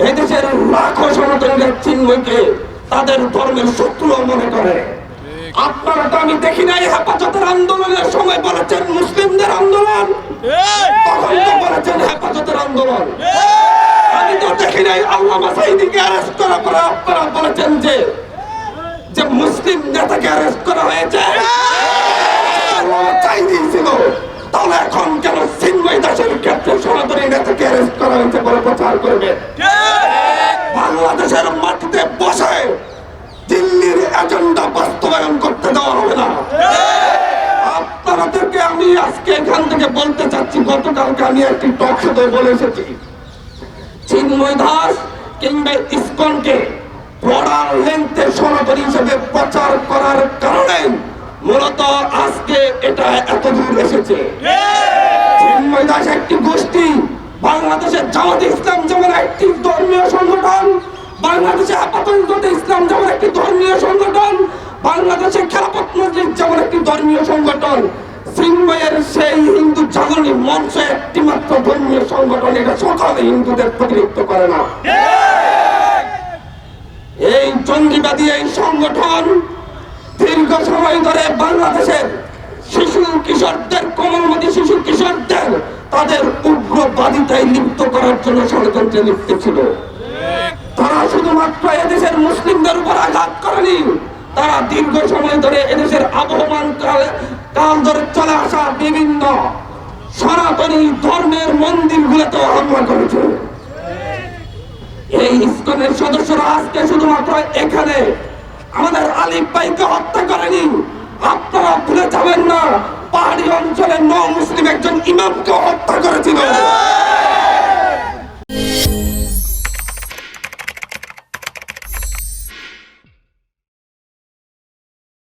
এদেশের লাখো সনাতনীরা চিন্ময়কে তাদের ধর্মের শত্রু মনে করে। আপনারা তো আমি দেখি নাই হেফাজতের আন্দোলনের সময় বলেছেন মুসলিমদের আন্দোলন, তখন তো বলেছেন হেফাজতের আন্দোলন। আমি তো দেখি নাই আল্লামা সাঈদীকে অ্যারেস্ট করার পরে আপনারা বলেছেন যে মুসলিম নেতাকে অ্যারেস্ট করা হয়েছে, ছিল। তাহলে এখন কেন চিন্ময় দাসের ক্ষেত্রে সনাতনী নেতাকে অ্যারেস্ট করা হয়েছে বলে প্রচার করবে? বাংলাদেশের মাটিতে বসে দিল্লির এজেন্ডা বাস্তবায়ন করতে দেওয়া হবে না। আপনাদেরকে আমি আজকে এখান থেকে বলতে চাচ্ছি, গতকালকে আমি একটি টক শোতে বলে এসেছি, চিন্ময় দাস কিংবা ইসকনকে বর্ডার লেন্থে সনাতনী হিসেবে প্রচার করার কারণে মূলত আজকে এটা এত দূর এসেছে। চিন্ময় দাস একটি গোষ্ঠী, বাংলাদেশের জামাতে ইসলাম যেমন একটি ধর্মীয় সংগঠন, বাংলাদেশে হেফাজতে ইসলাম যেমন একটি ধর্মীয় সংগঠন, বাংলাদেশে খেলাফত মজলিস যেমন একটি ধর্মীয় সংগঠন, চিন্ময়ের সেই হিন্দু জাগরণী মঞ্চ একটি মাত্র ধর্মীয় সংগঠন। এটা সকল হিন্দুদের প্রতিনিধিত্ব করে না। এই জঙ্গিবাদী এই সংগঠন দীর্ঘ সময় ধরে বাংলাদেশের শিশু কিশোরদের, কোমলমতি শিশু কিশোরদের তাদের উগ্রবাদিতায় লিপ্ত করার জন্য ষড়যন্ত্রে লিপ্ত ছিল। তারা শুধুমাত্র এদেশের মুসলিমদের উপর আঘাত করেনি, তারা দীর্ঘ সময় ধরে এদেশের আবহমান কাল ধরে চলে আসা বিভিন্ন সনাতনী ধর্মের মন্দিরগুলোতেও হামলা করেছে। এই ইসকনের সদস্যরা আজকে শুধুমাত্র এখানে আমাদের আলিফ ভাইকে হত্যা করেনি, আপনারা ভুলে যাবেন না পাহাড়ি অঞ্চলে মুসলিম একজন ইমামকে হত্যা করেছিল।